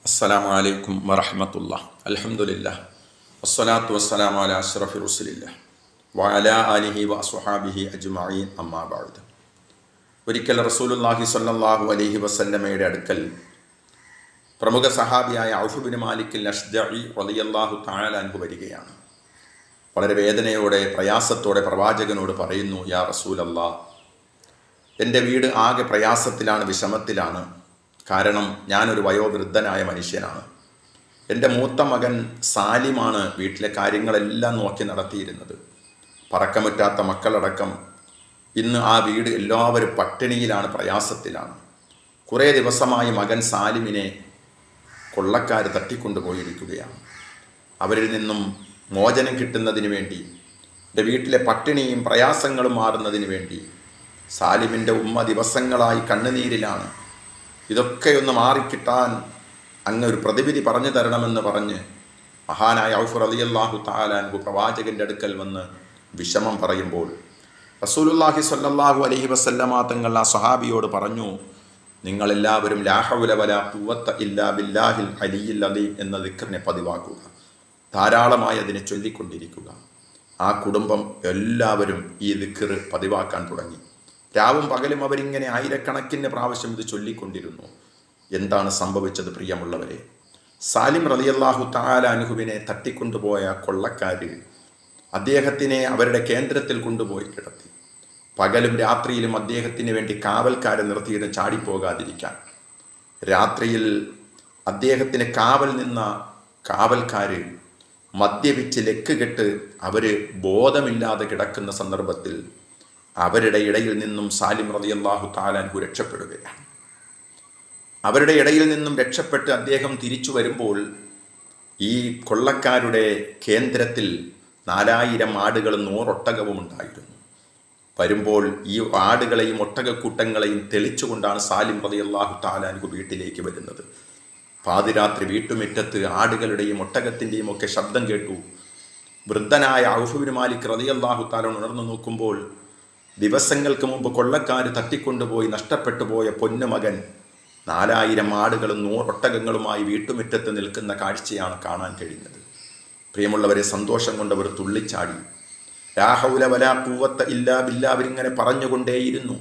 അസ്സലാമു അലൈക്കും വറഹ്മത്തുള്ളാഹി. അൽഹംദുലില്ലാഹ് വസ്സലാത്തു വസ്സലാമു അലാ അഷ്റഫി റസൂലില്ലാഹ് വഅലാ ആലിഹി വഅസ്ഹാബിഹി അജ്മഈൻ അമ്മാ ബഅദ്. ഒരിക്കൽ റസൂലുള്ളാഹി സ്വല്ലല്ലാഹു അലൈഹി വസല്ലമയുടെ അടുക്കൽ പ്രമുഖ സഹാബിയായ ഔഫ് ബിൻ മാലിക് അഷ്ജഈ റളിയല്ലാഹു തആല അൻഹു വരികയാണ്. വളരെ വേദനയോടെ പ്രയാസത്തോടെ പ്രവാചകനോട് പറയുന്നു, യാ റസൂലല്ലാഹ്, എൻ്റെ വീട് ആകെ പ്രയാസത്തിലാണ്, വിഷമത്തിലാണ്. കാരണം ഞാനൊരു വയോവൃദ്ധനായ മനുഷ്യനാണ്. എൻ്റെ മൂത്ത മകൻ സാലിമാണ് വീട്ടിലെ കാര്യങ്ങളെല്ലാം നോക്കി നടത്തിയിരുന്നത്. പറക്കമുറ്റാത്ത മക്കളടക്കം ഇന്ന് ആ വീട് എല്ലാവരും പട്ടിണിയിലാണ്, പ്രയാസത്തിലാണ്. കുറേ ദിവസമായി മകൻ സാലിമിനെ കൊള്ളക്കാർ തട്ടിക്കൊണ്ടുപോയിരിക്കുകയാണ്. അവരിൽ നിന്നും മോചനം കിട്ടുന്നതിന് വേണ്ടി, എൻ്റെ വീട്ടിലെ പട്ടിണിയും പ്രയാസങ്ങളും മാറുന്നതിന് വേണ്ടി സാലിമിൻ്റെ ഉമ്മ ദിവസങ്ങളായി കണ്ണുനീരിലാണ്. ഇതൊക്കെയൊന്ന് മാറിക്കിട്ടാൻ അങ്ങ് ഒരു പ്രതിവിധി പറഞ്ഞു തരണമെന്ന് പറഞ്ഞ് മഹാനായ ഔഫ് റളിയല്ലാഹു തആല അൻഹു പ്രവാചകൻ്റെ അടുക്കൽ വന്ന് വിഷമം പറയുമ്പോൾ റസൂലുള്ളാഹി സ്വല്ലല്ലാഹു അലൈഹി വസല്ലമ തങ്ങൾ ആ സ്വഹാബിയോട് പറഞ്ഞു, നിങ്ങളെല്ലാവരും ലാ ഹൗല വലാ ഖുവത ഇല്ലാ ബില്ലാഹിൽ അലിയിൽ അലീം എന്ന ദിക്റിനെ പതിവാക്കുക, ധാരാളമായി അതിനെ ചൊല്ലിക്കൊണ്ടിരിക്കുക. ആ കുടുംബം എല്ലാവരും ഈ ദിക്ർ പതിവാക്കാൻ തുടങ്ങി. രാവും പകലും അവരിങ്ങനെ ആയിരക്കണക്കിന് പ്രാവശ്യം ഇത് ചൊല്ലിക്കൊണ്ടിരുന്നു. എന്താണ് സംഭവിച്ചത് പ്രിയമുള്ളവരെ? സാലിം റളിയല്ലാഹു തആല അൻഹുവിനെ തട്ടിക്കൊണ്ടുപോയ കൊള്ളക്കാർ അദ്ദേഹത്തിനെ അവരുടെ കേന്ദ്രത്തിൽ കൊണ്ടുപോയി കിടത്തി. പകലും രാത്രിയിലും അദ്ദേഹത്തിന് വേണ്ടി കാവൽക്കാരെ നിർത്തിയിട്ട് ചാടിപ്പോകാതിരിക്കാൻ. രാത്രിയിൽ അദ്ദേഹത്തിന് കാവൽ നിന്ന കാവൽക്കാർ മദ്യപിച്ച് ലെക്ക് കെട്ട് അവർ ബോധമില്ലാതെ കിടക്കുന്ന സന്ദർഭത്തിൽ അവരുടെ ഇടയിൽ നിന്നും സാലിം റളിയല്ലാഹു തആല അൻഹു രക്ഷപ്പെടുകയാണ്. അവരുടെ ഇടയിൽ നിന്നും രക്ഷപ്പെട്ട് അദ്ദേഹം തിരിച്ചു വരുമ്പോൾ ഈ കൊള്ളക്കാരുടെ കേന്ദ്രത്തിൽ 4000 ആടുകളും 100 ഒട്ടകവും ഉണ്ടായിരുന്നു. വരുമ്പോൾ ഈ ആടുകളെയും ഒട്ടകക്കൂട്ടങ്ങളെയും തെളിച്ചുകൊണ്ടാണ് സാലിം റളിയല്ലാഹു തആല അൻഹു വീട്ടിലേക്ക് വരുന്നത്. പാതിരാത്രി വീട്ടുമുറ്റത്ത് ആടുകളുടെയും ഒട്ടകത്തിൻ്റെയും ഒക്കെ ശബ്ദം കേട്ടു. വൃദ്ധനായ ഔഫ് ബിൻ മാലിക് റളിയല്ലാഹു തആല ഉണർന്നു നോക്കുമ്പോൾ ദിവസങ്ങൾക്ക് മുമ്പ് കൊള്ളക്കാർ തട്ടിക്കൊണ്ടുപോയി നഷ്ടപ്പെട്ടു പോയ പൊന്നുമകൻ 4000 ആടുകളും 100 ഒട്ടകങ്ങളുമായി വീട്ടുമുറ്റത്ത് നിൽക്കുന്ന കാഴ്ചയാണ് കാണാൻ കഴിഞ്ഞത്. പ്രിയമുള്ളവരെ, സന്തോഷം കൊണ്ടവർ തുള്ളിച്ചാടി. ലാ ഹൗല വലാ ഖുവത ഇല്ലാ ബില്ലാ അവരിങ്ങനെ പറഞ്ഞുകൊണ്ടേയിരുന്നു.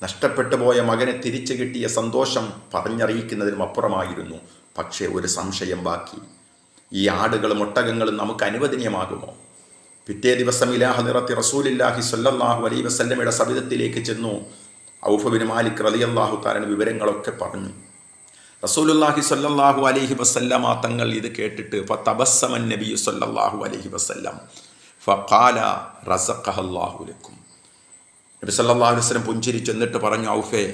നഷ്ടപ്പെട്ടു പോയ മകനെ തിരിച്ചു കിട്ടിയ സന്തോഷം പറഞ്ഞറിയിക്കുന്നതിനും അപ്പുറമായിരുന്നു. പക്ഷേ ഒരു സംശയം ബാക്കി. ഈ ആടുകളും ഒട്ടകങ്ങളും നമുക്ക് അനുവദനീയമാകുമോ? പിറ്റേ ദിവസം ഇലാ ഹദറത്തി റസൂലില്ലാഹി സ്വല്ലല്ലാഹു അലൈഹി വസല്ലമയുടെ സവിധത്തിലേക്ക് ചെന്നു. ഔഫ് ബിൻ മാലിക് റളിയല്ലാഹു തആല വിവരങ്ങളൊക്കെ പറഞ്ഞു. റസൂലുള്ളാഹി സ്വല്ലല്ലാഹു അലൈഹി വസല്ലമ തങ്ങൾ ഇത് കേട്ടിട്ട് ഫതബസ്സമൻ നബിയു സ്വല്ലല്ലാഹു അലൈഹി വസല്ലം ഫഖാല റസഖഹല്ലാഹു ലക്കും. നബി സല്ലല്ലാഹു അലൈഹി വസല്ലം പുഞ്ചിരിച്ചു എന്നിട്ട് പറഞ്ഞു, ഔഫേ,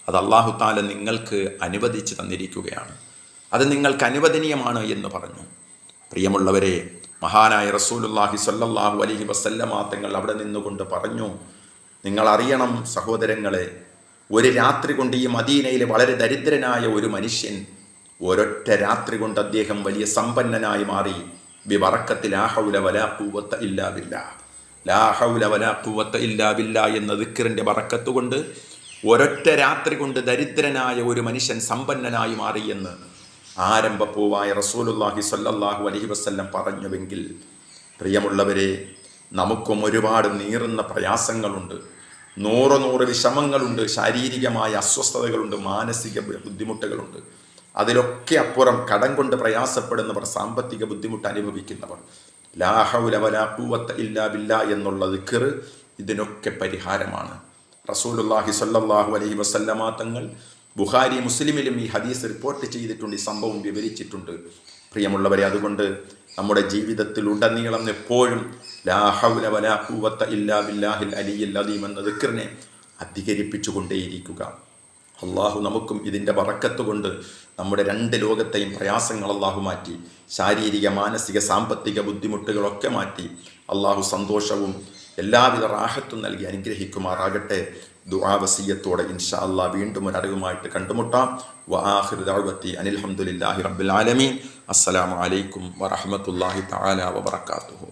അത് അല്ലാഹു തആല നിങ്ങൾക്ക് അനുവദിച്ചു തന്നിരിക്കുകയാണ്, അത് നിങ്ങൾക്ക് അനുവദനീയമാണ് എന്ന് പറഞ്ഞു. പ്രിയമുള്ളവരെ, മഹാനായ റസൂലുള്ളാഹി സ്വല്ലല്ലാഹു അലൈഹി വസല്ലമ തങ്ങൾ അവിടെ നിന്നുകൊണ്ട് പറഞ്ഞു, നിങ്ങൾ അറിയണം സഹോദരങ്ങളെ, ഒരു രാത്രി കൊണ്ട് ഈ മദീനയിലെ വളരെ ദരിദ്രനായ ഒരു മനുഷ്യൻ ഒരൊറ്റ രാത്രി കൊണ്ട് അദ്ദേഹം വലിയ സമ്പന്നനായി മാറി. ബിബറക്കത്തി ലാ ഹൗല വലാ ഖുവത ഇല്ലാ ബില്ലാ, ലാ ഹൗല വലാ ഖുവത ഇല്ലാ ബില്ലാ എന്ന ദിക്റിന്റെ ബറക്കത്ത് കൊണ്ട് ഒരൊറ്റ രാത്രി കൊണ്ട് ദരിദ്രനായ ഒരു മനുഷ്യൻ സമ്പന്നനായി മാറി എന്ന് ആരംഭപ്പൂവായ റസൂലുള്ളാഹി സ്വല്ലല്ലാഹു അലൈഹി വസല്ലം പറഞ്ഞുവെങ്കിൽ, പ്രിയമുള്ളവരെ, നമുക്കും ഒരുപാട് നീറുന്ന പ്രയാസങ്ങളുണ്ട്, 100 വിഷമങ്ങളുണ്ട്, ശാരീരികമായ അസ്വസ്ഥതകളുണ്ട്, മാനസിക ബുദ്ധിമുട്ടുകളുണ്ട്. അതിലൊക്കെ അപ്പുറം കടം കൊണ്ട് പ്രയാസപ്പെടുന്നവർ, സാമ്പത്തിക ബുദ്ധിമുട്ട് അനുഭവിക്കുന്നവർ, ലാ ഹൗല വലാ ഖുവത ഇല്ലാ ബില്ലാ എന്നുള്ള ദിക്ർ ഇതിനൊക്കെ പരിഹാരമാണ്. റസൂലുള്ളാഹി സ്വല്ലല്ലാഹു അലൈഹി വസല്ലമ തങ്ങൾ ബുഖാരി മുസ്ലിമിലും ഈ ഹദീസ് റിപ്പോർട്ട് ചെയ്തിട്ടുണ്ട്, ഈ സംഭവം വിവരിച്ചിട്ടുണ്ട്. പ്രിയമുള്ളവരെ, അതുകൊണ്ട് നമ്മുടെ ജീവിതത്തിൽ ഉടനീളം എപ്പോഴും ലാ ഹൗല വലാ ഖുവത ഇല്ലാ ബില്ലാഹിൽ അലിയിൽ അലീം എന്ന ദിക്റിനെ അധികരിപ്പിച്ചുകൊണ്ടേയിരിക്കുക. അള്ളാഹു നമുക്കും ഇതിൻ്റെ ബറക്കത്ത് കൊണ്ട് നമ്മുടെ 2 ലോകത്തെയും പ്രയാസങ്ങൾ അള്ളാഹു മാറ്റി, ശാരീരിക മാനസിക സാമ്പത്തിക ബുദ്ധിമുട്ടുകളൊക്കെ മാറ്റി അള്ളാഹു സന്തോഷവും എല്ലാവിധ റാഹത്തും നൽകി അനുഗ്രഹിക്കുമാറാകട്ടെ. ദുആ വസിയത്തോടെ ഇൻഷാ അല്ലാഹ് വീണ്ടും ഒരു അറിവുമായിട്ട് കണ്ടുമുട്ടാം. വആഖിറു ദഅവതി അനിൽ ഹംദുലില്ലാഹി റബ്ബിൽ ആലമീൻ. അസ്സലാമു അലൈക്കും വറഹ്മത്തുള്ളാഹി തആല വബറകാതുഹു.